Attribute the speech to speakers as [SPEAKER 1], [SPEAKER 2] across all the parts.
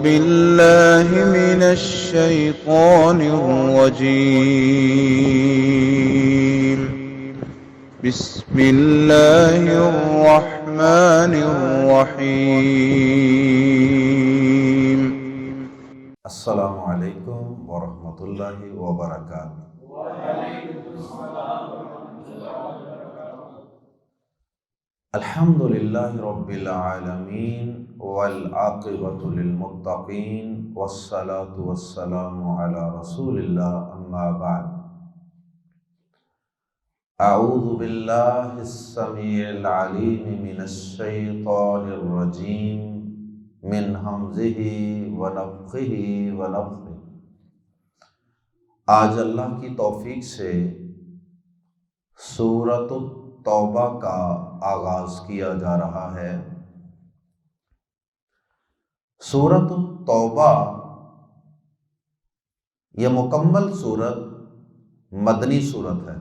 [SPEAKER 1] بالله من الشيطان الرجيم. بسم الله الرحمن الرحيم.
[SPEAKER 2] السلام علیکم ورحمۃ اللہ وبرکاتہ۔ الحمد للہ رب العالمین والعاقبۃ للمتقین والصلاة والسلام علی رسول اللہ، اما بعد۔ اعوذ باللہ السمیع العلیم من الشیطان الرجیم من ہمزہ ونفخہ ونفثہ۔ آج اللہ کی توفیق سے سورۃ التوبہ کا آغاز کیا جا رہا ہے۔ سورۃ التوبہ یہ مکمل سورت مدنی سورت ہے،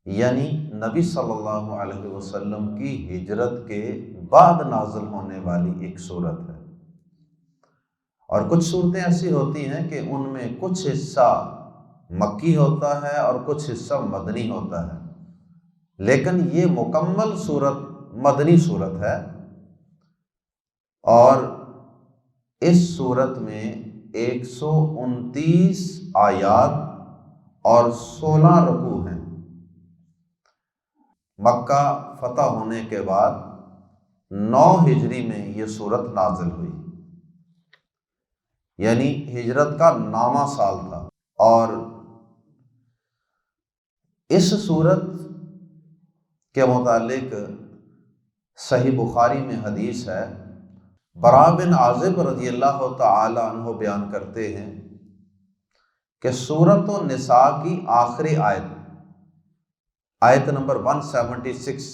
[SPEAKER 2] یعنی نبی صلی اللہ علیہ وسلم کی ہجرت کے بعد نازل ہونے والی ایک سورت ہے۔ اور کچھ صورتیں ایسی ہوتی ہیں کہ ان میں کچھ حصہ مکی ہوتا ہے اور کچھ حصہ مدنی ہوتا ہے، لیکن یہ مکمل سورت مدنی سورت ہے۔ اور اس سورت میں 129 آیات اور 16 رکوع ہیں۔ مکہ فتح ہونے کے بعد 9 ہجری میں یہ سورت نازل ہوئی، یعنی ہجرت کا 9واں سال تھا۔ اور اس سورت کے متعلق صحیح بخاری میں حدیث ہے، براء بن عازب رضی اللہ تعالی عنہ بیان کرتے ہیں کہ سورۃ النساء کی آخری آیت نمبر 176،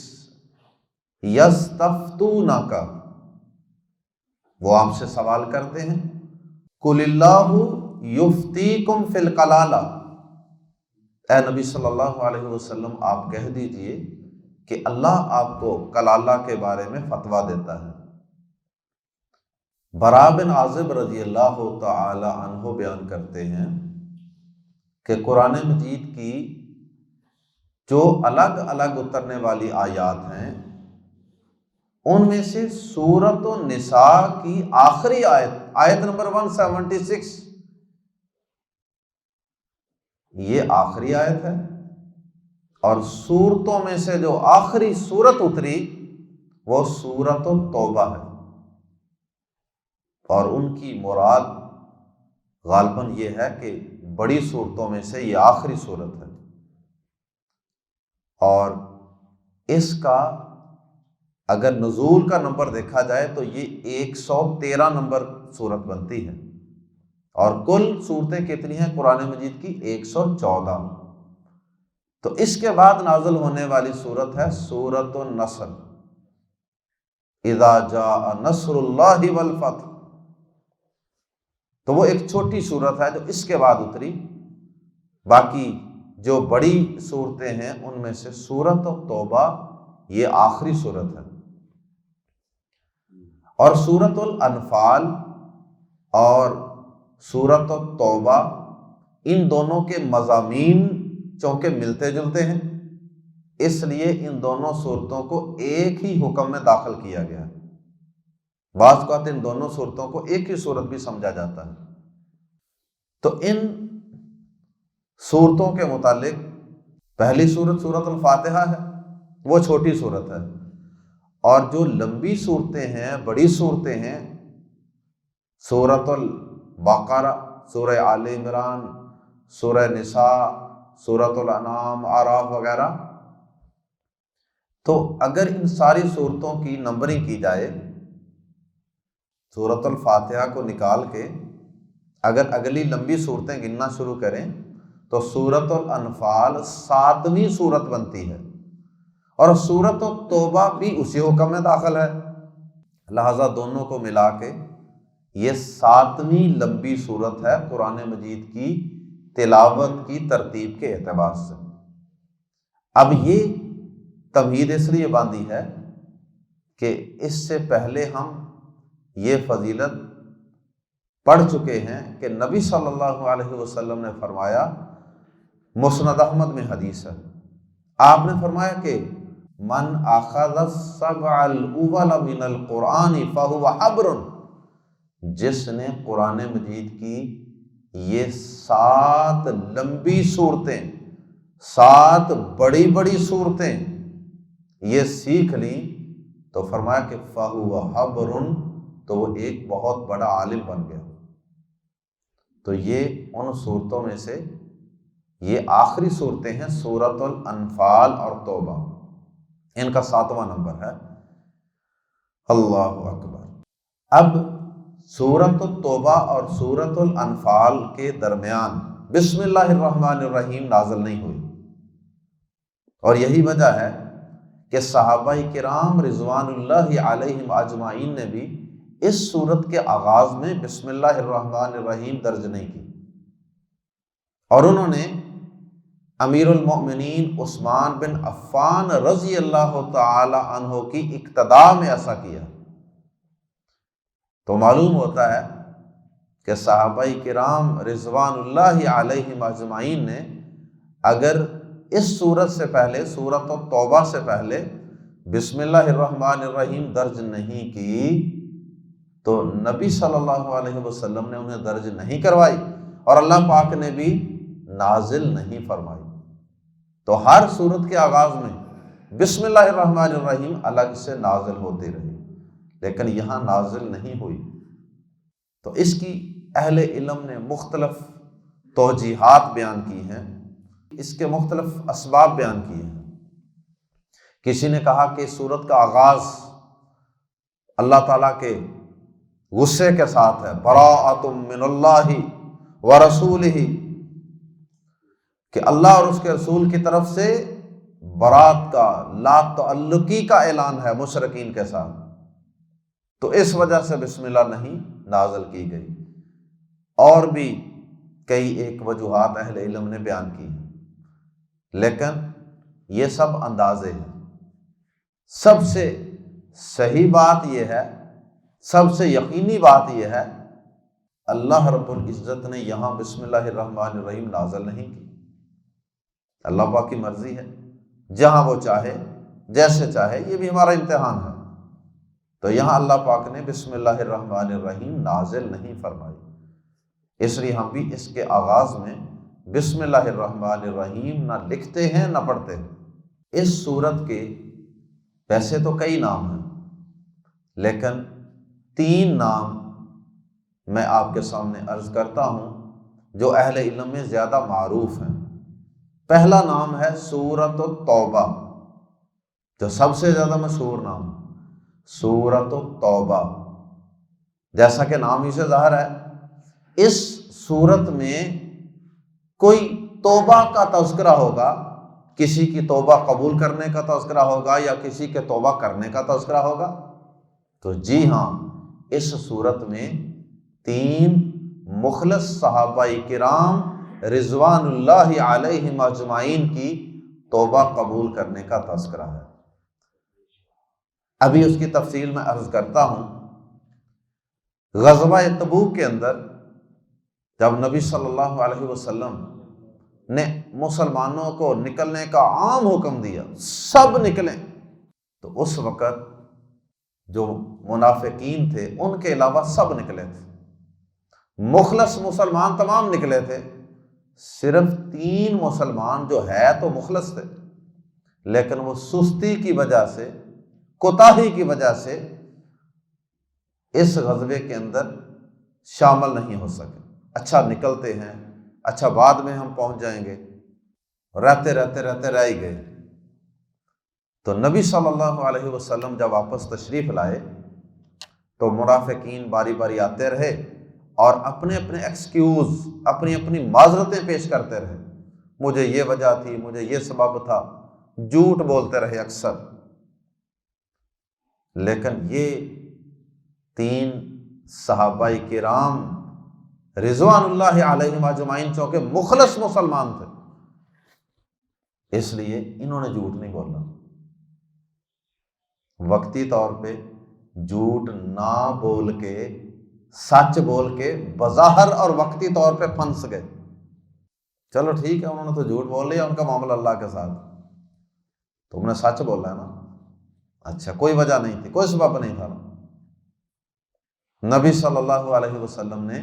[SPEAKER 2] یستفتونک، وہ آپ سے سوال کرتے ہیں، قل اللہ یفتیکم فی الکلالہ، اے نبی صلی اللہ علیہ وسلم آپ کہہ دیجئے کہ اللہ آپ کو کلالہ کے بارے میں فتویٰ دیتا ہے۔ براء بن عازب رضی اللہ تعالی عنہ بیان کرتے ہیں کہ قرآن مجید کی جو الگ الگ اترنے والی آیات ہیں، ان میں سے سورۃ النساء کی آخری آیت نمبر 176 یہ آخری آیت ہے، اور سورتوں میں سے جو آخری سورت اتری وہ سورۃ التوبہ ہے، اور ان کی مراد غالباً یہ ہے کہ بڑی سورتوں میں سے یہ آخری سورت ہے۔ اور اس کا اگر نزول کا نمبر دیکھا جائے تو یہ 113 نمبر سورت بنتی ہے، اور کل سورتیں کتنی ہیں قرآن مجید کی؟ 114۔ تو اس کے بعد نازل ہونے والی سورت ہے سورۃ النصر، اذا جاء نصر اللہ والفتح۔ تو وہ ایک چھوٹی سورت ہے جو اس کے بعد اتری۔ باقی جو بڑی صورتیں ہیں ان میں سے سورۃ التوبہ یہ آخری صورت ہے۔ اور سورۃ الانفال اور سورۃ التوبہ ان دونوں کے مضامین چونکہ ملتے جلتے ہیں، اس لیے ان دونوں صورتوں کو ایک ہی حکم میں داخل کیا گیا ہے۔ بعض اوقات ان دونوں صورتوں کو ایک ہی صورت بھی سمجھا جاتا ہے۔ تو ان صورتوں کے متعلق پہلی صورت سورۃ الفاتحہ ہے، وہ چھوٹی صورت ہے، اور جو لمبی صورتیں ہیں، بڑی صورتیں ہیں، سورۃ البقرہ، سورہ آل عمران، سورہ نساء، سورۃ الانعام، اعراف وغیرہ۔ تو اگر ان ساری صورتوں کی نمبرنگ کی جائے، سورۃ الفاتحہ کو نکال کے اگر اگلی لمبی صورتیں گننا شروع کریں تو سورۃ الانفال 7ویں صورت بنتی ہے، اور سورۃ التوبہ بھی اسی حکم میں داخل ہے، لہذا دونوں کو ملا کے یہ 7ویں لمبی صورت ہے قرآن مجید کی تلاوت کی ترتیب کے اعتبار سے۔ اب یہ تمہید اس لیے باندھی ہے کہ اس سے پہلے ہم یہ فضیلت پڑھ چکے ہیں کہ نبی صلی اللہ علیہ وسلم نے فرمایا، مسند احمد میں حدیث ہے، آپ نے فرمایا کہ من اخذ السبع الاول من القرآن فهو حبر، جس نے قرآن مجید کی یہ 7 لمبی صورتیں، 7 بڑی بڑی صورتیں یہ سیکھ لی، تو فرمایا کہ فہو حبر، تو وہ ایک بہت بڑا عالم بن گیا۔ تو یہ ان صورتوں میں سے یہ آخری صورتیں ہیں، سورۃ الانفال اور توبہ، ان کا 7واں نمبر ہے۔ اللہ اکبر۔ اب سورۃ التوبہ اور سورۃ الانفال کے درمیان بسم اللہ الرحمن الرحیم نازل نہیں ہوئی، اور یہی وجہ ہے کہ صحابہ کرام رضوان اللہ علیہم اجمعین نے بھی اس سورت کے آغاز میں بسم اللہ الرحمن الرحیم درج نہیں کی، اور انہوں نے امیر المؤمنین عثمان بن عفان رضی اللہ تعالی عنہ کی اقتداء میں ایسا کیا۔ تو معلوم ہوتا ہے کہ صحابہ کرام رضوان اللہ علیہم اجمعین نے اگر اس سورت سے پہلے، سورۃ التوبہ سے پہلے بسم اللہ الرحمن الرحیم درج نہیں کی، تو نبی صلی اللہ علیہ وسلم نے انہیں درج نہیں کروائی، اور اللہ پاک نے بھی نازل نہیں فرمائی۔ تو ہر سورت کے آغاز میں بسم اللہ الرحمن الرحیم الگ سے نازل ہوتی رہی، لیکن یہاں نازل نہیں ہوئی۔ تو اس کی اہل علم نے مختلف توجیحات بیان کی ہیں، اس کے مختلف اسباب بیان کیے ہیں۔ کسی نے کہا کہ سورت کا آغاز اللہ تعالیٰ کے غصے کے ساتھ ہے، براءۃ من اللہ ورسولہ، کہ اللہ اور اس کے رسول کی طرف سے برات کا، لا تعلقی کا اعلان ہے مشرکین کے ساتھ، تو اس وجہ سے بسم اللہ نہیں نازل کی گئی۔ اور بھی کئی ایک وجوہات اہل علم نے بیان کی ہیں، لیکن یہ سب اندازے ہیں۔ سب سے صحیح بات یہ ہے، سب سے یقینی بات یہ ہے، اللہ رب العزت نے یہاں بسم اللہ الرحمن الرحیم نازل نہیں کی۔ اللہ پاک کی مرضی ہے، جہاں وہ چاہے جیسے چاہے، یہ بھی ہمارا امتحان ہے۔ تو یہاں اللہ پاک نے بسم اللہ الرحمن الرحیم نازل نہیں فرمائی، اس لیے ہم بھی اس کے آغاز میں بسم اللہ الرحمن الرحیم نہ لکھتے ہیں نہ پڑھتے ہیں۔ اس سورت کے ویسے تو کئی نام ہیں، لیکن 3 نام میں آپ کے سامنے عرض کرتا ہوں جو اہل علم میں زیادہ معروف ہیں۔ پہلا نام ہے سورۃ التوبہ، جو سب سے زیادہ مشہور نام، سورۃ التوبہ، جیسا کہ نام ہی سے ظاہر ہے، اس سورت میں کوئی توبہ کا تذکرہ ہوگا، کسی کی توبہ قبول کرنے کا تذکرہ ہوگا یا کسی کے توبہ کرنے کا تذکرہ ہوگا؟ تو جی ہاں، اس سورت میں 3 مخلص صحابہ کرام رضوان اللہ علیہم اجمعین کی توبہ قبول کرنے کا تذکرہ ہے۔ ابھی اس کی تفصیل میں عرض کرتا ہوں۔ غزوہ تبوک کے اندر جب نبی صلی اللہ علیہ وسلم نے مسلمانوں کو نکلنے کا عام حکم دیا، سب نکلیں، تو اس وقت جو منافقین تھے ان کے علاوہ سب نکلے تھے، مخلص مسلمان تمام نکلے تھے، صرف 3 مسلمان جو ہے تو مخلص تھے، لیکن وہ سستی کی وجہ سے، کوتاہی کی وجہ سے اس غزوے کے اندر شامل نہیں ہو سکے۔ اچھا نکلتے ہیں، اچھا بعد میں ہم پہنچ جائیں گے، رہتے رہ ہی گئے۔ تو نبی صلی اللہ علیہ وسلم جب واپس تشریف لائے تو منافقین باری باری آتے رہے اور اپنے اپنے ایکسکیوز، اپنی معذرتیں پیش کرتے رہے، مجھے یہ وجہ تھی، مجھے یہ سبب تھا، جھوٹ بولتے رہے اکثر۔ لیکن یہ 3 صحابہ کرام رضوان اللہ علیہم اجمعین چونکہ مخلص مسلمان تھے، اس لیے انہوں نے جھوٹ نہیں بولا۔ وقتی طور پہ جھوٹ نہ بول کے سچ بول کے بظاہر اور وقتی طور پہ پھنس گئے. چلو ٹھیک ہے، انہوں نے تو جھوٹ بول لیا، ان کا معاملہ اللہ کے ساتھ، تم نے سچ بولا ہے نا. اچھا، کوئی وجہ نہیں تھی، کوئی سبب نہیں تھا. نبی صلی اللہ علیہ وسلم نے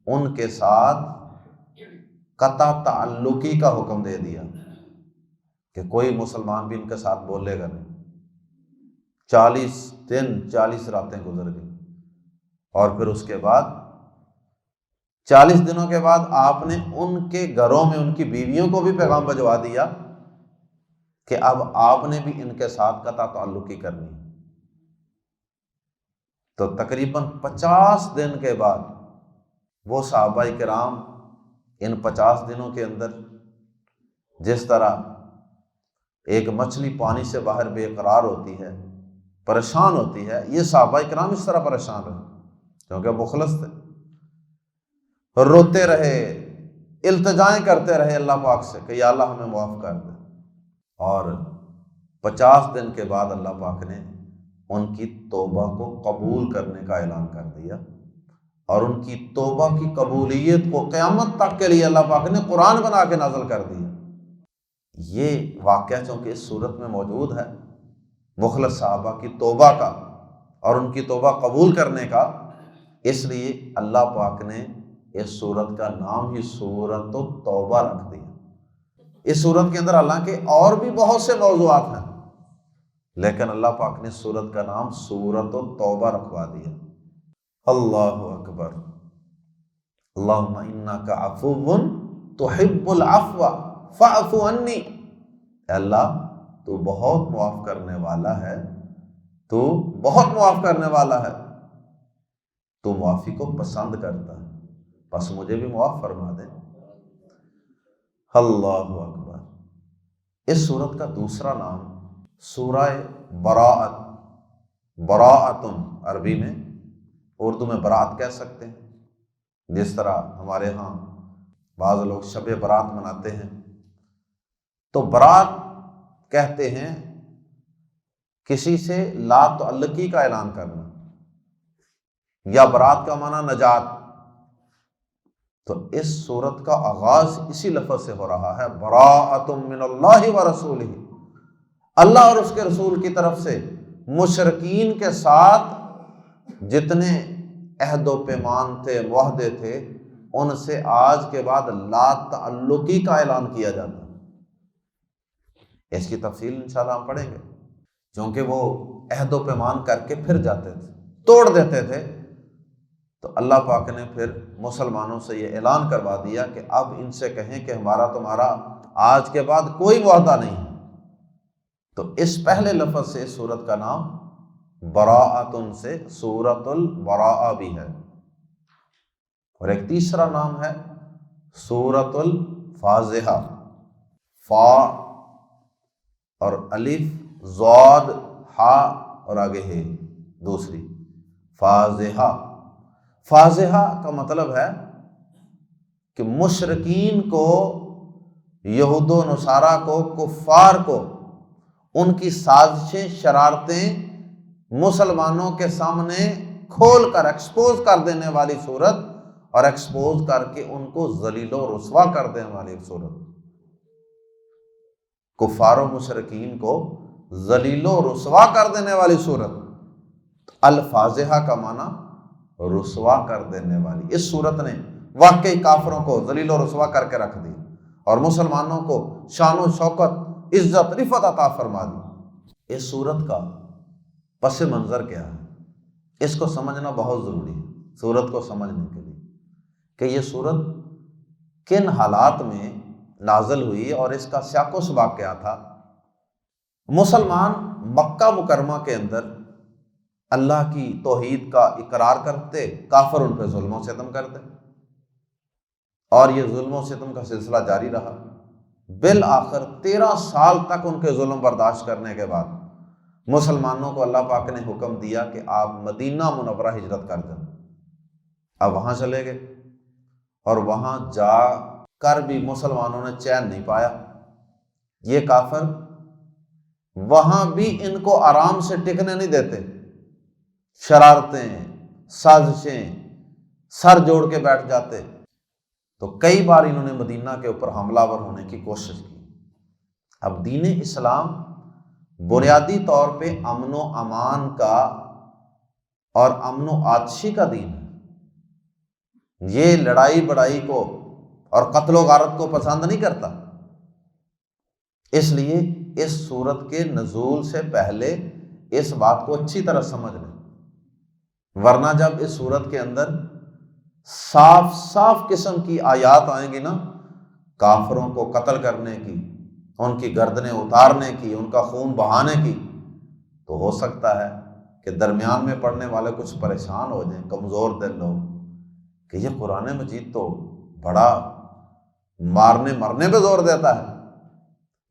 [SPEAKER 2] ان کے ساتھ قطع تعلقی کا حکم دے دیا کہ کوئی مسلمان بھی ان کے ساتھ بولے گا نہیں. 40 دن 40 راتیں گزر گئی، اور پھر اس کے بعد 40 دنوں کے بعد آپ نے ان کے گھروں میں ان کی بیویوں کو بھی پیغام بھجوا دیا کہ اب آپ نے بھی ان کے ساتھ قطع تعلقی کرنی ہے. تو تقریباً 50 دن کے بعد وہ صحابہ کرام ان 50 دنوں کے اندر جس طرح ایک مچھلی پانی سے باہر بے قرار ہوتی ہے، پریشان ہوتی ہے، یہ صحابہ کرام اس طرح پریشان رہے کیونکہ مخلص تھے. روتے رہے، التجائیں کرتے رہے اللہ پاک سے کہ یا اللہ ہمیں معاف کر دے. اور 50 دن کے بعد اللہ پاک نے ان کی توبہ کو قبول کرنے کا اعلان کر دیا، اور ان کی توبہ کی قبولیت کو قیامت تک کے لیے اللہ پاک نے قرآن بنا کے نازل کر دیا. یہ واقعہ چونکہ اس صورت میں موجود ہے مخلص صحابہ کی توبہ کا اور ان کی توبہ قبول کرنے کا، اس لیے اللہ پاک نے اس صورت کا نام ہی سورۃ التوبہ رکھ دیا. اس صورت کے اندر حالانکہ اور بھی بہت سے موضوعات ہیں، لیکن اللہ پاک نے سورت کا نام سورۃ التوبہ رکھوا دیا. اللہ اکبر. اللہم انک عفو تحب العفو فاعف عنی. اے اللہ تو بہت معاف کرنے والا ہے، تو بہت معاف کرنے والا ہے، تو معافی کو پسند کرتا ہے، بس مجھے بھی معاف فرما دے. اللہ اکبر. اس سورت کا دوسرا نام سورہ براءت، براءتن عربی میں، اردو میں برات کہہ سکتے ہیں. جس طرح ہمارے ہاں بعض لوگ شب برات مناتے ہیں، تو برات کہتے ہیں کسی سے لا تعلقی کا اعلان کرنا، یا برات کا معنی نجات. تو اس سورت کا آغاز اسی لفظ سے ہو رہا ہے، براءۃ من اللہ ورسولہ. اللہ اور اس کے رسول کی طرف سے مشرکین کے ساتھ جتنے عہد و پیمان تھے، معاہدے تھے، ان سے آج کے بعد لا تعلقی کا اعلان کیا جاتا ہے. اس کی تفصیل انشاءاللہ ہم پڑھیں گے، کیونکہ وہ عہد و پیمان کر کے پھر جاتے تھے، توڑ دیتے تھے. تو اللہ پاک نے پھر مسلمانوں سے یہ اعلان کروا دیا کہ اب ان سے کہیں کہ ہمارا تمہارا آج کے بعد کوئی معاہدہ نہیں ہے. تو اس پہلے لفظ سے سورت کا نام براءتن سے سورۃ البراءہ بھی ہے. اور ایک تیسرا نام ہے سورۃ الفاضحہ. فا اور الف، ضاد، ہا اور آگے ہے دوسری، فاضحہ. فاضحہ کا مطلب ہے کہ مشرکین کو، یہود و نصارہ کو، کفار کو ان کی سازشیں، شرارتیں مسلمانوں کے سامنے کھول کر ایکسپوز کر دینے والی صورت، اور ایکسپوز کر کے ان کو ذلیل و رسوا کر دینے والی صورت. کفار و مشرکین کو ذلیل و رسوا کر دینے والی صورت. الفاضحہ کا معنی رسوا کر دینے والی. اس صورت نے واقعی کافروں کو ذلیل و رسوا کر کے رکھ دی اور مسلمانوں کو شان و شوکت، عزت، رفعت عطا فرما دی. اس صورت کا پس منظر کیا ہے، اس کو سمجھنا بہت ضروری ہے صورت کو سمجھنے کے لیے، کہ یہ صورت کن حالات میں نازل ہوئی اور اس کا سیاق و سباق کیا تھا. مسلمان مکہ مکرمہ کے اندر اللہ کی توحید کا اقرار کرتے، کافر ان پہ ظلم و ستم کرتے، اور یہ ظلم و ستم کا سلسلہ جاری رہا. بالآخر 13 سال تک ان کے ظلم برداشت کرنے کے بعد مسلمانوں کو اللہ پاک نے حکم دیا کہ آپ مدینہ منورہ ہجرت کر جائیں. اب وہاں چلے گئے، اور وہاں جا کر بھی مسلمانوں نے چین نہیں پایا. یہ کافر وہاں بھی ان کو آرام سے ٹکنے نہیں دیتے، شرارتیں، سازشیں، سر جوڑ کے بیٹھ جاتے۔ تو کئی بار انہوں نے مدینہ کے اوپر حملہ ور ہونے کی کوشش کی۔ اب دین اسلام بنیادی طور پہ امن و امان کا اور امن و آتشی کا دین ہے، یہ لڑائی بڑائی کو اور قتل و غارت کو پسند نہیں کرتا۔ اس لیے اس سورت کے نزول سے پہلے اس بات کو اچھی طرح سمجھ لیں، ورنہ جب اس سورت کے اندر صاف صاف قسم کی آیات آئیں گی نا کافروں کو قتل کرنے کی، ان کی گردنیں اتارنے کی، ان کا خون بہانے کی، تو ہو سکتا ہے کہ درمیان میں پڑھنے والے کچھ پریشان ہو جائیں، کمزور دل لوگ، کہ یہ قرآن مجید تو بڑا مارنے مرنے پہ زور دیتا ہے۔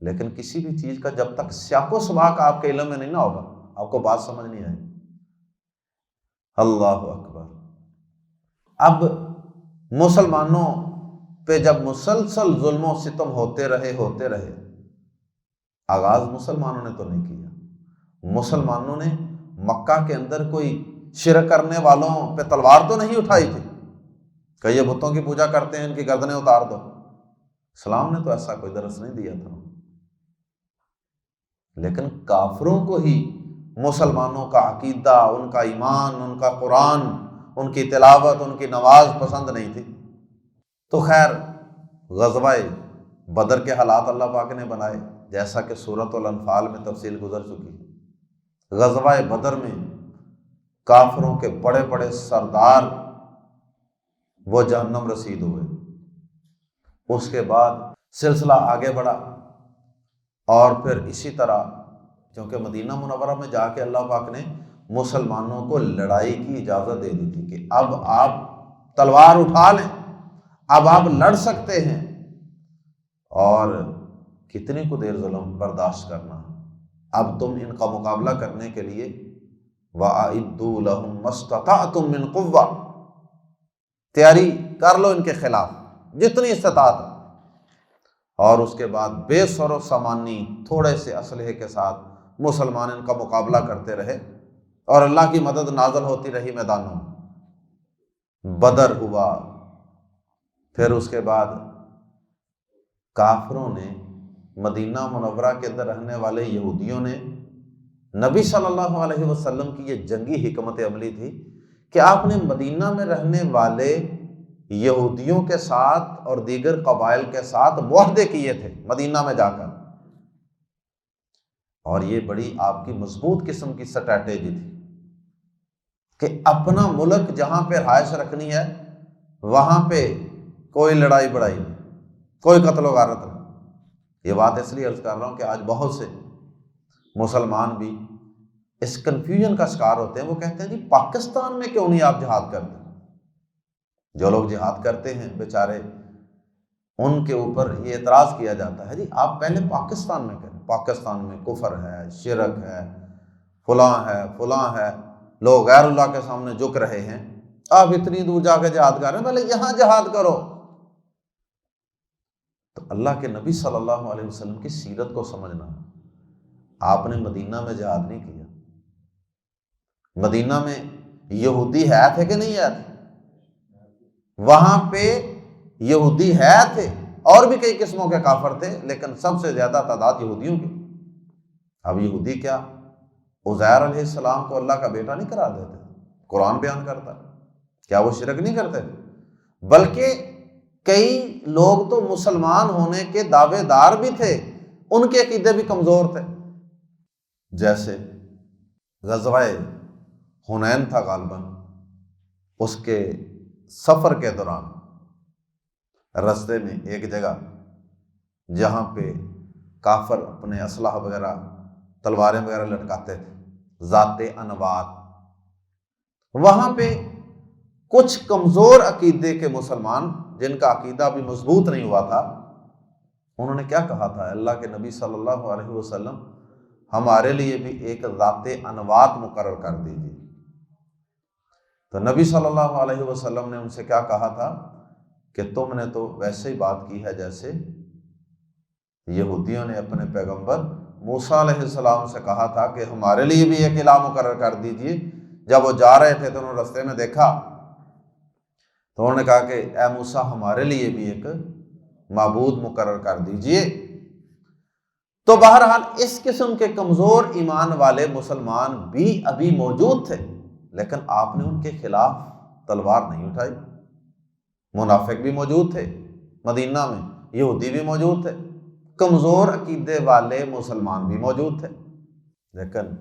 [SPEAKER 2] لیکن کسی بھی چیز کا جب تک سیاق و سباق آپ کے علم میں نہیں نہ ہوگا، آپ کو بات سمجھ نہیں آئے۔ اللہ اکبر۔ اب مسلمانوں پہ جب مسلسل ظلم و ستم ہوتے رہے، آغاز مسلمانوں نے تو نہیں کیا، مسلمانوں نے مکہ کے اندر کوئی شرک کرنے والوں پہ تلوار تو نہیں اٹھائی تھی کہ یہ بتوں کی پوجا کرتے ہیں ان کی گردنیں اتار دو۔ اسلام نے تو ایسا کوئی درس نہیں دیا تھا، لیکن کافروں کو ہی مسلمانوں کا عقیدہ، ان کا ایمان، ان کا قرآن، ان کی تلاوت، ان کی نماز پسند نہیں تھی۔ تو خیر غزوہ بدر کے حالات اللہ پاک نے بنائے، جیسا کہ سورۃ الانفال میں تفصیل گزر چکی ہے۔ غزوہ بدر میں کافروں کے بڑے بڑے سردار وہ جہنم رسید ہوئے۔ اس کے بعد سلسلہ آگے بڑھا، اور پھر اسی طرح کیونکہ مدینہ منورہ میں جا کے اللہ پاک نے مسلمانوں کو لڑائی کی اجازت دے دی تھی کہ اب آپ تلوار اٹھا لیں، اب آپ لڑ سکتے ہیں، اور کتنی کو دیر ظلم برداشت کرنا۔ اب تم ان کا مقابلہ کرنے کے لیے وَأَعِدُّوا لَهُم مَّا اسْتَطَعْتُم مِّن قُوَّةٍ، تیاری کر لو ان کے خلاف جتنی استطاعت ہے۔ اور اس کے بعد بے سر و سامانی تھوڑے سے اسلحے کے ساتھ مسلمان ان کا مقابلہ کرتے رہے، اور اللہ کی مدد نازل ہوتی رہی میدانوں میں۔ بدر ہوا، پھر اس کے بعد کافروں نے، مدینہ منورہ کے اندر رہنے والے یہودیوں نے، نبی صلی اللہ علیہ وسلم کی یہ جنگی حکمت عملی تھی کہ آپ نے مدینہ میں رہنے والے یہودیوں کے ساتھ اور دیگر قبائل کے ساتھ معاہدے کیے تھے مدینہ میں جا کر، اور یہ بڑی آپ کی مضبوط قسم کی سٹریٹجی تھی کہ اپنا ملک جہاں پہ رہائش رکھنی ہے وہاں پہ کوئی لڑائی بڑائی نہیں، کوئی قتل و غارت نہیں۔ یہ بات اس لیے عرض کر رہا ہوں کہ آج بہت سے مسلمان بھی اس کنفیوژن کا شکار ہوتے ہیں۔ وہ کہتے ہیں جی پاکستان میں کیوں نہیں آپ جہاد کرتے؟ جو لوگ جہاد کرتے ہیں بیچارے، ان کے اوپر یہ اعتراض کیا جاتا ہے جی آپ پہلے پاکستان میں کریں، پاکستان میں کفر ہے، شرک ہے، فلاں ہے، لوگ غیر اللہ کے سامنے جھک رہے ہیں، آپ اتنی دور جا کے جہاد کر رہے ہیں، پہلے یہاں جہاد کرو۔ تو اللہ کے نبی صلی اللہ علیہ وسلم کی سیرت کو سمجھنا، آپ نے مدینہ میں جہاد نہیں کیا۔ مدینہ میں یہودی ہے تھے کہ نہیں ہے تھے؟ وہاں پہ یہودی ہے تھے، اور بھی کئی قسموں کے کافر تھے، لیکن سب سے زیادہ تعداد یہودیوں کی۔ اب یہودی کیا عزیر علیہ السلام کو اللہ کا بیٹا نہیں قرار دیتے؟ قرآن بیان کرتا ہے، کیا وہ شرک نہیں کرتے؟ بلکہ کئی لوگ تو مسلمان ہونے کے دعوے دار بھی تھے، ان کے عقیدے بھی کمزور تھے۔ جیسے غزوہ حنین تھا غالباً، اس کے سفر کے دوران رستے میں ایک جگہ جہاں پہ کافر اپنے اسلحہ وغیرہ تلواریں وغیرہ لٹکاتے تھے، ذات انوات، وہاں پہ کچھ کمزور عقیدے کے مسلمان جن کا عقیدہ ابھی مضبوط نہیں ہوا تھا، انہوں نے کیا کہا تھا؟ اللہ کے نبی صلی اللہ علیہ وسلم ہمارے لیے بھی ایک ذات انوات مقرر کر دیجیے۔ تو نبی صلی اللہ علیہ وسلم نے ان سے کیا کہا تھا کہ تم نے تو ویسے ہی بات کی ہے جیسے یہودیوں نے اپنے پیغمبر موسیٰ علیہ السلام سے کہا تھا کہ ہمارے لیے بھی ایک الہ مقرر کر دیجیے جب وہ جا رہے تھے تو انہوں نے رستے میں دیکھا تو انہوں نے کہا کہ اے موسیٰ ہمارے لیے بھی ایک معبود مقرر کر دیجئے۔ تو بہرحال اس قسم کے کمزور ایمان والے مسلمان بھی ابھی موجود تھے، لیکن آپ نے ان کے خلاف تلوار نہیں اٹھائی۔ منافق بھی موجود تھے مدینہ میں، یہودی بھی موجود تھے، کمزور عقیدے والے مسلمان بھی موجود تھے، لیکن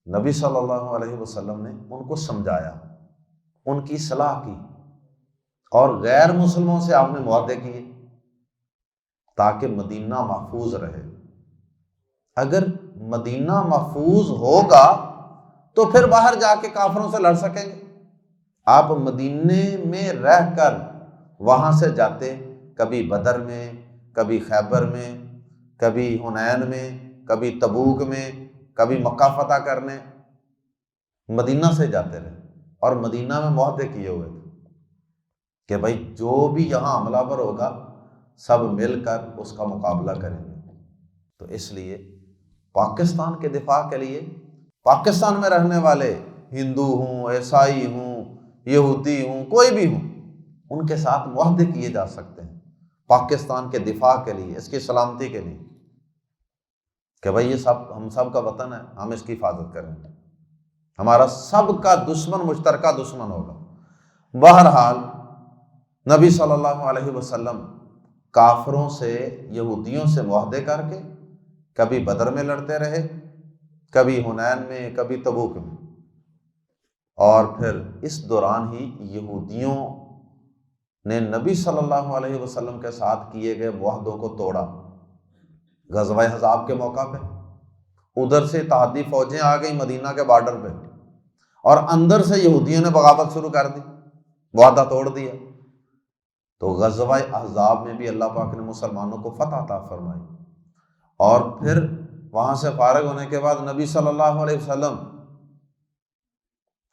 [SPEAKER 2] نبی صلی اللہ علیہ وسلم نے ان کو سمجھایا، ان کی اصلاح کی، اور غیر مسلموں سے آپ نے معاہدے کیے تاکہ مدینہ محفوظ رہے۔ اگر مدینہ محفوظ ہوگا تو پھر باہر جا کے کافروں سے لڑ سکیں گے۔ آپ مدینے میں رہ کر وہاں سے جاتے، کبھی بدر میں، کبھی خیبر میں، کبھی حنین میں، کبھی تبوک میں، کبھی مکہ فتح کرنے، مدینہ سے جاتے رہے، اور مدینہ میں معاہدے کیے ہوئے تھے کہ بھائی جو بھی یہاں حملہ ور ہوگا سب مل کر اس کا مقابلہ کریں گے۔ تو اس لیے پاکستان کے دفاع کے لیے پاکستان میں رہنے والے ہندو ہوں، عیسائی ہوں، یہودی ہوں، کوئی بھی ہوں، ان کے ساتھ معاہدے کیے جا سکتے ہیں پاکستان کے دفاع کے لیے، اس کی سلامتی کے لیے، کہ بھائی یہ سب ہم سب کا وطن ہے، ہم اس کی حفاظت کریں گے، ہمارا سب کا دشمن مشترکہ دشمن ہوگا۔ بہرحال نبی صلی اللہ علیہ وسلم کافروں سے، یہودیوں سے معاہدے کر کے کبھی بدر میں لڑتے رہے، کبھی حنین میں، کبھی تبوک میں، اور پھر اس دوران ہی یہودیوں نے نبی صلی اللہ علیہ وسلم کے ساتھ کیے گئے معاہدوں کو توڑا۔ غزوہ احزاب کے موقع پہ ادھر سے اتحادی فوجیں آ گئی مدینہ کے بارڈر پہ، اور اندر سے یہودیوں نے بغاوت شروع کر دی، معاہدہ توڑ دیا۔ تو غزوہ احزاب میں بھی اللہ پاک نے مسلمانوں کو فتح عطا فرمائی، اور پھر وہاں سے فارغ ہونے کے بعد نبی صلی اللہ علیہ وسلم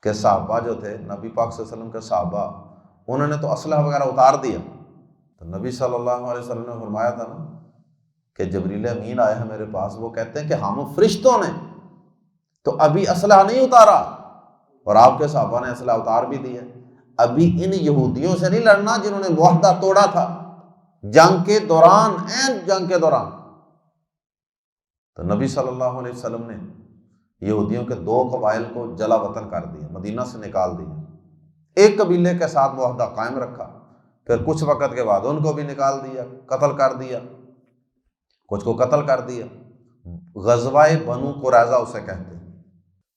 [SPEAKER 2] کے صحابہ جو تھے، نبی پاک صلی اللہ علیہ وسلم کے صحابہ، انہوں نے تو اسلحہ وغیرہ اتار دیا۔ تو نبی صلی اللہ علیہ وسلم نے فرمایا تھا نا کہ جبریل امین آئے ہیں میرے پاس، وہ کہتے ہیں کہ ہم فرشتوں نے تو ابھی اسلحہ نہیں اتارا، اور آپ کے صحابہ نے اسلحہ اتار بھی دیا۔ ابھی ان یہودیوں سے نہیں لڑنا جنہوں نے معاہدہ توڑا تھا جنگ کے دوران، عین جنگ کے دوران۔ تو نبی صلی اللہ علیہ وسلم نے یہودیوں کے 2 قبائل کو جلا وطن کر دیا، مدینہ سے نکال دیا، ایک قبیلے کے ساتھ معاہدہ قائم رکھا، پھر کچھ وقت کے بعد ان کو بھی نکال دیا، قتل کر دیا، کچھ کو قتل کر دیا۔ غزوہ بنو قریظہ اسے کہتے ہیں۔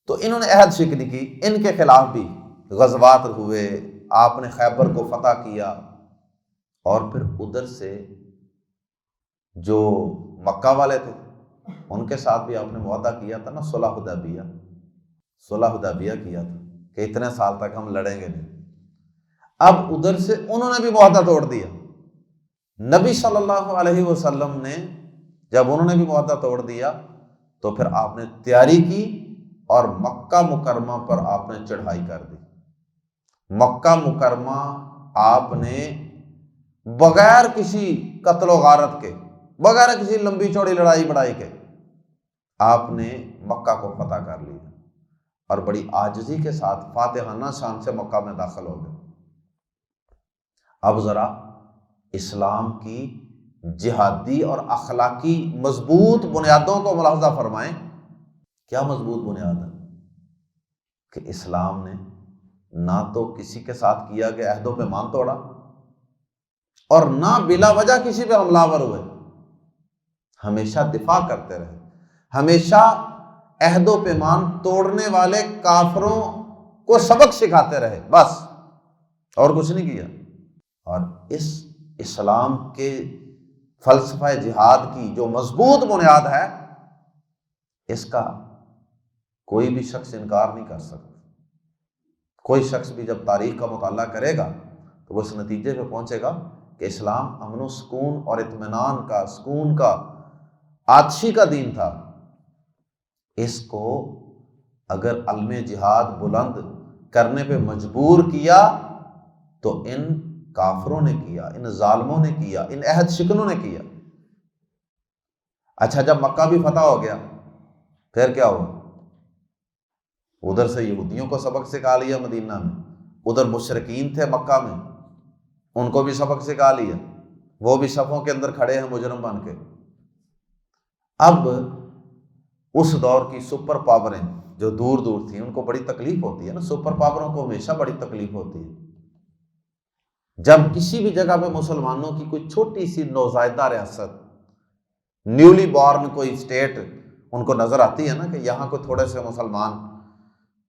[SPEAKER 2] تو انہوں نے عہد شکنی کی، ان کے خلاف بھی غزوات ہوئے، آپ نے خیبر کو فتح کیا، اور پھر ادھر سے جو مکہ والے تھے ان کے ساتھ بھی آپ نے معاہدہ کیا تھا نا، صلح حدیبیہ، صلح حدیبیہ کیا تھا کہ اتنے سال تک ہم لڑیں گے نہیں۔ اب ادھر سے انہوں نے بھی معاہدہ توڑ دیا۔ نبی صلی اللہ علیہ وسلم نے جب انہوں نے بھی معاہدہ توڑ دیا تو پھر آپ نے تیاری کی اور مکہ مکرمہ پر آپ نے چڑھائی کر دی۔ مکہ مکرمہ آپ نے بغیر کسی قتل و غارت کے، بغیر کسی لمبی چوڑی لڑائی بڑائی کے، آپ نے مکہ کو فتح کر لیا، اور بڑی عاجزی کے ساتھ فاتحانہ شان سے مکہ میں داخل ہو گئے۔ اب ذرا اسلام کی جہادی اور اخلاقی مضبوط بنیادوں کو ملاحظہ فرمائیں۔ کیا مضبوط بنیاد ہے؟ کہ اسلام نے نہ تو کسی کے ساتھ کیا گیا عہد و پیمان توڑا، اور نہ بلا وجہ کسی پہ حملہ آور ہوئے، ہمیشہ دفاع کرتے رہے، ہمیشہ عہد و پیمان توڑنے والے کافروں کو سبق سکھاتے رہے، بس، اور کچھ نہیں کیا۔ اور اس اسلام کے فلسفہ جہاد کی جو مضبوط بنیاد ہے، اس کا کوئی بھی شخص انکار نہیں کر سکتا۔ کوئی شخص بھی جب تاریخ کا مطالعہ کرے گا تو وہ اس نتیجے پہ پہنچے گا کہ اسلام امن و سکون اور اطمینان کا، سکون کا، آتشی کا دین تھا۔ اس کو اگر علم جہاد بلند کرنے پہ مجبور کیا تو ان کافروں نے کیا، ان ظالموں نے کیا، ان عہد شکنوں نے کیا۔ اچھا، جب مکہ بھی فتح ہو گیا پھر کیا ہوا؟ ادھر سے یہودیوں کو سبق سکھا لیا مدینہ میں، ادھر مشرکین تھے مکہ میں، ان کو بھی سبق سکھا لیا، وہ بھی صفوں کے اندر کھڑے ہیں مجرم بن کے۔ اب اس دور کی سپر پاوریں جو دور دور تھیں ان کو بڑی تکلیف ہوتی ہے نا، سپر پاوروں کو ہمیشہ بڑی تکلیف ہوتی ہے جب کسی بھی جگہ پہ مسلمانوں کی کوئی چھوٹی سی نوزائیدہ ریاست، نیولی بورن کوئی اسٹیٹ ان کو نظر آتی ہے نا کہ یہاں کوئی تھوڑے سے مسلمان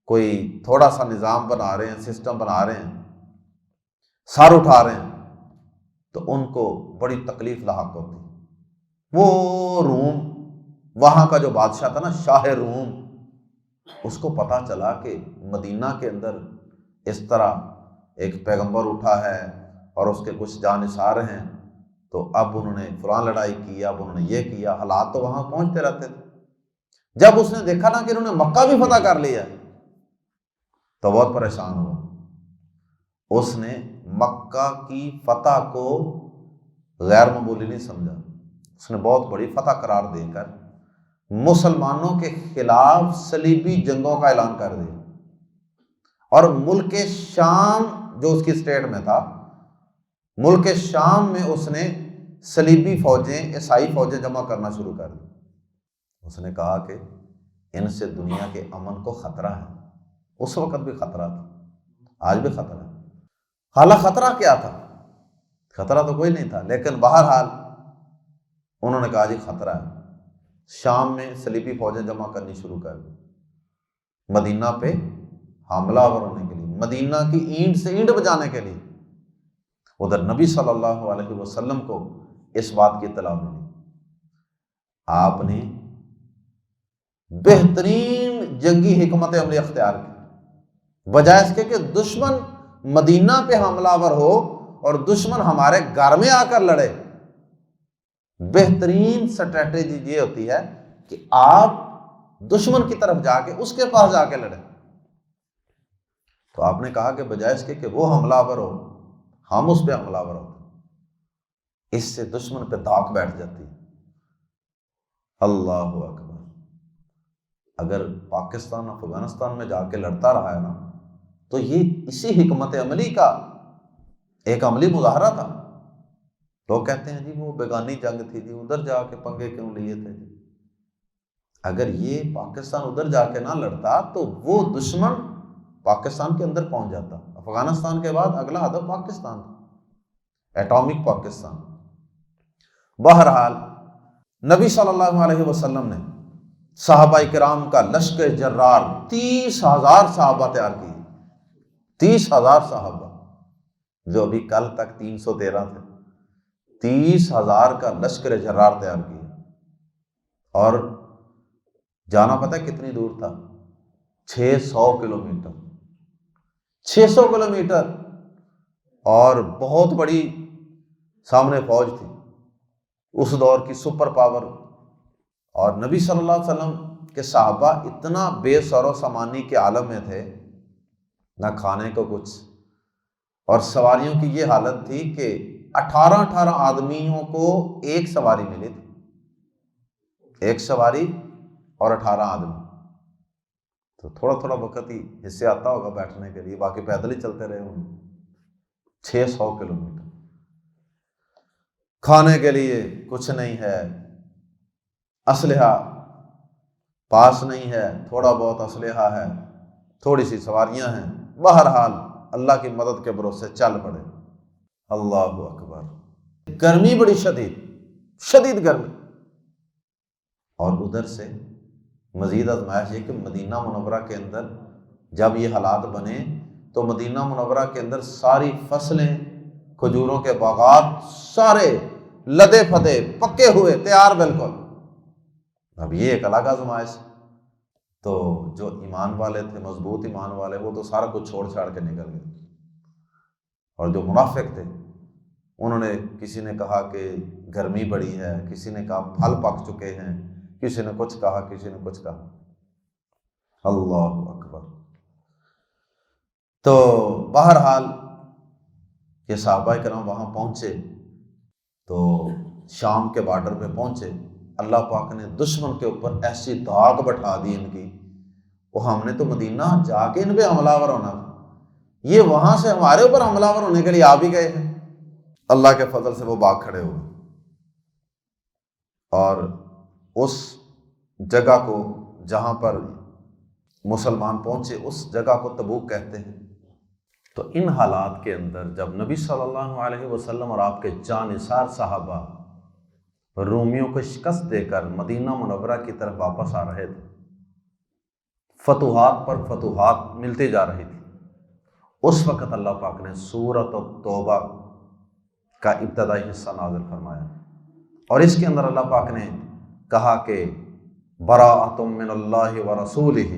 [SPEAKER 2] کوئی تھوڑا سا نظام بنا رہے ہیں، سسٹم بنا رہے ہیں، سر اٹھا رہے ہیں، تو ان کو بڑی تکلیف لاحق ہوتی ہے۔ وہ روم، وہاں کا جو بادشاہ تھا نا، شاہ روم، اس کو پتا چلا کہ مدینہ کے اندر اس طرح ایک پیغمبر اٹھا ہے اور اس کے کچھ جانثار ہیں، تو اب انہوں نے فلاں لڑائی کی، اب انہوں نے یہ کیا، حالات تو وہاں پہنچتے رہتے تھے۔ جب اس نے دیکھا نا کہ انہوں نے مکہ بھی فتح کر لیا تو بہت پریشان ہوا۔ اس نے مکہ کی فتح کو غیر معمولی نہیں سمجھا، اس نے بہت بڑی فتح قرار دے کر مسلمانوں کے خلاف صلیبی جنگوں کا اعلان کر دیا، اور ملک شام جو اس کی اسٹیٹ میں تھا، ملک شام میں اس نے صلیبی فوجیں، عیسائی فوجیں جمع کرنا شروع کر دی۔ اس نے کہا کہ ان سے دنیا کے امن کو خطرہ ہے۔ اس وقت بھی خطرہ تھا، آج بھی خطرہ ہے۔ حالانکہ خطرہ کیا تھا؟ خطرہ تو کوئی نہیں تھا، لیکن بہرحال انہوں نے کہا جی خطرہ ہے۔ شام میں صلیبی فوجیں جمع کرنی شروع کر دی، مدینہ پہ حملہ آور ہونے کے لیے، مدینہ کی اینٹ سے اینٹ بجانے کے لیے۔ ادھر نبی صلی اللہ علیہ وسلم کو اس بات کی اطلاع ملی، آپ نے بہترین جنگی حکمت عملی اختیار کی، بجائے اس کے کہ دشمن مدینہ پہ حملہ آور ہو اور دشمن ہمارے گھر میں آ کر لڑے۔ بہترین سٹریٹجی یہ ہوتی ہے کہ آپ دشمن کی طرف جا کے اس کے پاس جا کے لڑیں۔ تو آپ نے کہا کہ بجائے اس کے کہ وہ حملہ آور ہو، ہم اس پہ حملہ آور ہوتے، اس سے دشمن پہ دھاک بیٹھ جاتی ہے۔ اللہ اکبر! اگر پاکستان افغانستان میں جا کے لڑتا رہا ہے نا، تو یہ اسی حکمت عملی کا ایک عملی مظاہرہ تھا۔ لوگ کہتے ہیں جی وہ بیگانی جنگ تھی جی، ادھر جا کے پنگے کیوں لیے تھے جی؟ اگر یہ پاکستان ادھر جا کے نہ لڑتا تو وہ دشمن پاکستان کے اندر پہنچ جاتا۔ افغانستان کے بعد اگلا ہدف پاکستان تھا، ایٹامک پاکستان۔ بہرحال نبی صلی اللہ علیہ وسلم نے صحابہ کرام کا لشکر جرار 30,000 صحابہ تیار کیے، 30,000 صحابہ، جو ابھی کل تک 313 تھے، 30,000 کا لشکر جرار تیار کیا۔ اور جانا پتہ کتنی دور تھا؟ 600 کلومیٹر، 600 کلومیٹر، اور بہت بڑی سامنے فوج تھی، اس دور کی سپر پاور۔ اور نبی صلی اللہ علیہ وسلم کے صحابہ اتنا بے سر و سامانی کے عالم میں تھے، نہ کھانے کو کچھ، اور سواریوں کی یہ حالت تھی کہ 18 آدمیوں کو ایک سواری ملی تھی، ایک سواری اور 18 آدمی۔ تو تھوڑا تھوڑا وقت ہی حصے آتا ہوگا بیٹھنے کے لیے، باقی پیدل ہی چلتے رہے ہوں۔ 600 کلومیٹر، کھانے کے لیے کچھ نہیں ہے، اسلحہ پاس نہیں ہے، تھوڑا بہت اسلحہ ہے، تھوڑی سی سواریاں ہیں۔ بہرحال اللہ کی مدد کے بھروسے چل پڑے۔ اللہ اکبر! گرمی بڑی شدید گرمی، اور ادھر سے مزید آزمائش یہ کہ مدینہ منورہ کے اندر جب یہ حالات بنے تو مدینہ منورہ کے اندر ساری فصلیں، کھجوروں کے باغات سارے لدے پھدے پکے ہوئے تیار بالکل۔ اب یہ ایک الگ آزمائش۔ تو جو ایمان والے تھے، مضبوط ایمان والے، وہ تو سارا کچھ چھوڑ چھاڑ کے نکل گئے، اور جو منافق تھے انہوں نے، کسی نے کہا کہ گرمی بڑی ہے، کسی نے کہا پھل پک چکے ہیں، کسی نے کچھ کہا، کسی نے کچھ کہا۔ اللہ اکبر! تو بہرحال یہ صحابہ کرام وہاں پہنچے، تو شام کے بارڈر پہ پہنچے، اللہ پاک نے دشمن کے اوپر ایسی داغ بٹھا دی ان کی، وہ ہم نے تو مدینہ جا کے ان پہ حملہ آور ہونا تھا، یہ وہاں سے ہمارے اوپر حملہ آور ہونے کے لیے آ بھی گئے ہیں۔ اللہ کے فضل سے وہ بھاگ کھڑے ہوئے اور اس جگہ کو جہاں پر مسلمان پہنچے اس جگہ کو تبوک کہتے ہیں۔ تو ان حالات کے اندر جب نبی صلی اللہ علیہ وسلم اور آپ کے جانثار صحابہ رومیوں کو شکست دے کر مدینہ منورہ کی طرف واپس آ رہے تھے، فتوحات پر فتوحات ملتی جا رہی تھی، اس وقت اللہ پاک نے سورۃ التوبہ کا ابتدائی حصہ نازل فرمایا، اور اس کے اندر اللہ پاک نے کہا کہ براءۃ من اللہ ورسولہ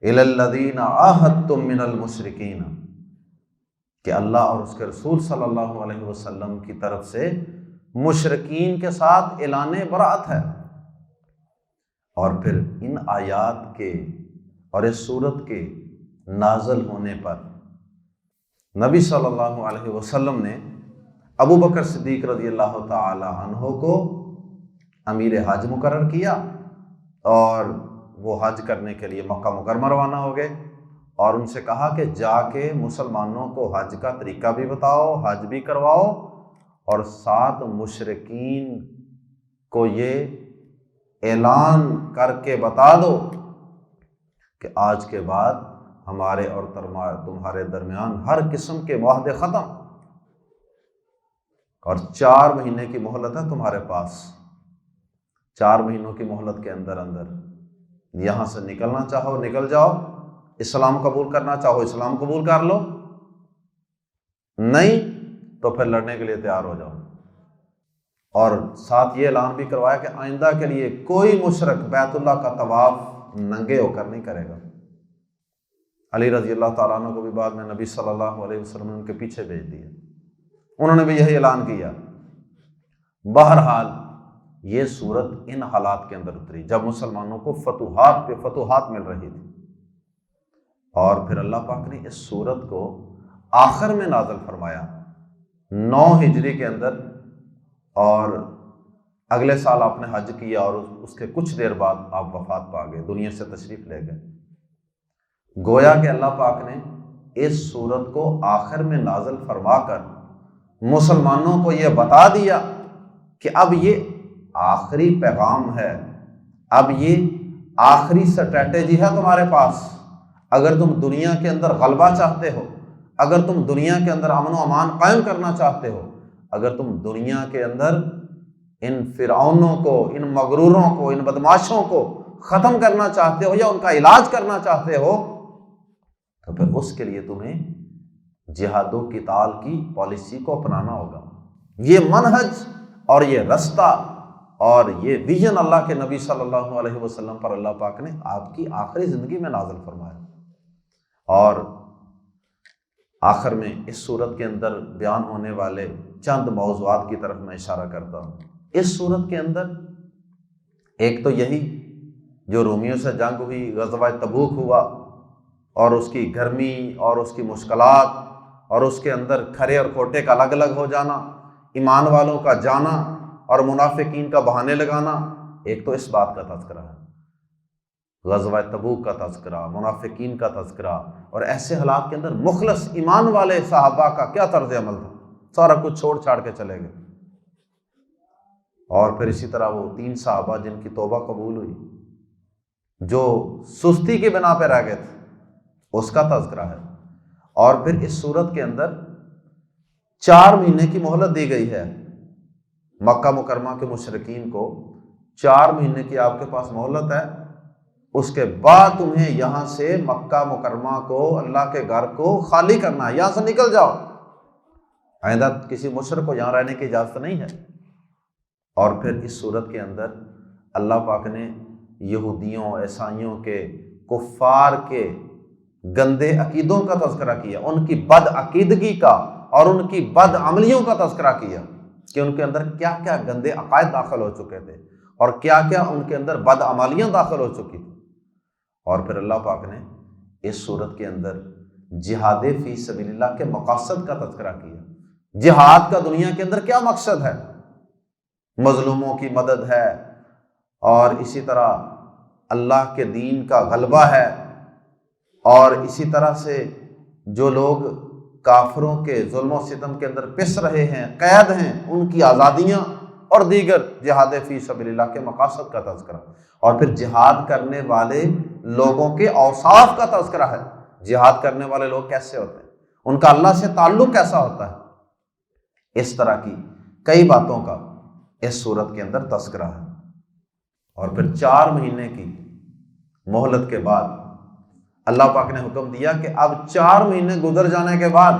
[SPEAKER 2] الی الذین عاہدتم من المشرکین، کہ اللہ اور اس کے رسول صلی اللہ علیہ وسلم کی طرف سے مشرکین کے ساتھ اعلان براءت ہے۔ اور پھر ان آیات کے اور اس سورت کے نازل ہونے پر نبی صلی اللہ علیہ وسلم نے ابو بکر صدیق رضی اللہ تعالی عنہ کو امیر حج مقرر کیا، اور وہ حج کرنے کے لیے مکہ مکرمہ روانہ ہو گئے، اور ان سے کہا کہ جا کے مسلمانوں کو حج کا طریقہ بھی بتاؤ، حج بھی کرواؤ، اور ساتھ مشرکین کو یہ اعلان کر کے بتا دو کہ آج کے بعد ہمارے اور تمہارے درمیان ہر قسم کے معاہدے ختم، اور 4 مہینے کی مہلت ہے تمہارے پاس، 4 مہینوں کی مہلت کے اندر یہاں سے نکلنا چاہو نکل جاؤ، اسلام قبول کرنا چاہو اسلام قبول کر لو، نہیں تو پھر لڑنے کے لیے تیار ہو جاؤ۔ اور ساتھ یہ اعلان بھی کروایا کہ آئندہ کے لیے کوئی مشرک بیت اللہ کا طواف ننگے ہو کر نہیں کرے گا۔ علی رضی اللہ تعالیٰ عنہ کو بھی بعد میں نبی صلی اللہ علیہ وسلم نے ان کے پیچھے بھیج دیا، انہوں نے بھی یہی اعلان کیا۔ بہرحال یہ صورت ان حالات کے اندر اتری جب مسلمانوں کو فتوحات پہ فتوحات مل رہی تھی، اور پھر اللہ پاک نے اس صورت کو آخر میں نازل فرمایا 9 ہجری کے اندر، اور اگلے سال آپ نے حج کیا اور اس کے کچھ دیر بعد آپ وفات پا گئے، دنیا سے تشریف لے گئے۔ گویا کہ اللہ پاک نے اس صورت کو آخر میں نازل فرما کر مسلمانوں کو یہ بتا دیا کہ اب یہ آخری پیغام ہے، اب یہ آخری سٹریٹجی ہے تمہارے پاس۔ اگر تم دنیا کے اندر غلبہ چاہتے ہو، اگر تم دنیا کے اندر امن و امان قائم کرنا چاہتے ہو، اگر تم دنیا کے اندر ان فرعونوں کو، ان مغروروں کو، ان بدماشوں کو ختم کرنا چاہتے ہو یا ان کا علاج کرنا چاہتے ہو، تو پھر اس کے لیے تمہیں جہاد و قتال کی پالیسی کو اپنانا ہوگا۔ یہ منہج اور یہ رستہ اور یہ ویژن اللہ کے نبی صلی اللہ علیہ وسلم پر اللہ پاک نے آپ کی آخری زندگی میں نازل فرمایا۔ اور آخر میں اس صورت کے اندر بیان ہونے والے چند موضوعات کی طرف میں اشارہ کرتا ہوں۔ اس صورت کے اندر ایک تو یہی جو رومیوں سے جنگ ہوئی، غزوہ تبوک ہوا، اور اس کی گرمی اور اس کی مشکلات اور اس کے اندر کھرے اور کھوٹے کا الگ الگ ہو جانا، ایمان والوں کا جانا اور منافقین کا بہانے لگانا، ایک تو اس بات کا تذکرہ ہے، غزوہ تبوک کا تذکرہ، منافقین کا تذکرہ، اور ایسے حالات کے اندر مخلص ایمان والے صحابہ کا کیا طرز عمل تھا، سارا کچھ چھوڑ چھاڑ کے چلے گئے۔ اور پھر اسی طرح وہ 3 صحابہ جن کی توبہ قبول ہوئی، جو سستی کی بنا پہ رہ گئے تھے، اس کا تذکرہ ہے۔ اور پھر اس صورت کے اندر 4 مہینے کی مہلت دی گئی ہے مکہ مکرمہ کے مشرکین کو، 4 مہینے کی آپ کے پاس مہلت ہے، اس کے بعد تمہیں یہاں سے مکہ مکرمہ کو، اللہ کے گھر کو خالی کرنا ہے، یہاں سے نکل جاؤ، آئندہ کسی مشرک کو یہاں رہنے کی اجازت نہیں ہے۔ اور پھر اس صورت کے اندر اللہ پاک نے یہودیوں، عیسائیوں کے، کفار کے گندے عقیدوں کا تذکرہ کیا، ان کی بد عقیدگی کا اور ان کی بد عملیوں کا تذکرہ کیا کہ ان کے اندر کیا کیا گندے عقائد داخل ہو چکے تھے اور کیا کیا ان کے اندر بد عملیاں داخل ہو چکی تھی۔ اور پھر اللہ پاک نے اس صورت کے اندر جہاد فی سبیل اللہ کے مقاصد کا تذکرہ کیا، جہاد کا دنیا کے اندر کیا مقصد ہے، مظلوموں کی مدد ہے، اور اسی طرح اللہ کے دین کا غلبہ ہے، اور اسی طرح سے جو لوگ کافروں کے ظلم و ستم کے اندر پس رہے ہیں، قید ہیں، ان کی آزادیاں، اور دیگر جہاد فی سبیل اللہ کے مقاصد کا تذکرہ، اور پھر جہاد کرنے والے لوگوں کے اوصاف کا تذکرہ ہے۔ جہاد کرنے والے لوگ کیسے ہوتے ہیں، ان کا اللہ سے تعلق کیسا ہوتا ہے، اس طرح کی کئی باتوں کا اس صورت کے اندر تذکرہ ہے۔ اور پھر 4 مہینے کی مہلت کے بعد اللہ پاک نے حکم دیا کہ اب 4 مہینے گزر جانے کے بعد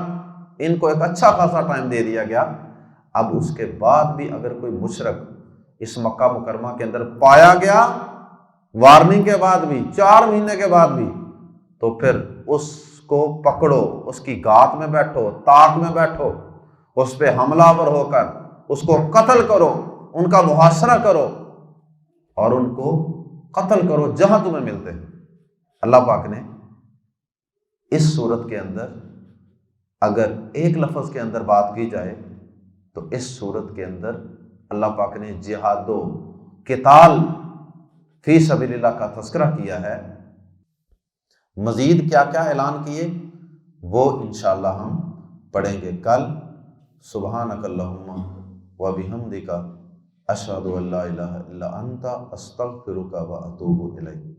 [SPEAKER 2] ان کو ایک اچھا خاصا ٹائم دے دیا گیا، اب اس کے بعد بھی اگر کوئی مشرک اس مکہ مکرمہ کے اندر پایا گیا، وارننگ کے بعد بھی، 4 مہینے کے بعد بھی، تو پھر اس کو پکڑو، اس کی گھات میں بیٹھو، طاق میں بیٹھو، اس پہ حملہ آور ہو کر اس کو قتل کرو، ان کا محاصرہ کرو اور ان کو قتل کرو جہاں تمہیں ملتے ہیں۔ اللہ پاک نے اس صورت کے اندر اگر ایک لفظ کے اندر بات کی جائے تو اس صورت کے اندر اللہ پاک نے جہاد و قتال فی سبیل اللہ کا تذکرہ کیا ہے۔ مزید کیا کیا اعلان کیے وہ انشاءاللہ ہم پڑھیں گے کل۔ سبحانک اللہم و بحمدک اشہد ان لا الہ الا انت استغفرک و اتوب الیک۔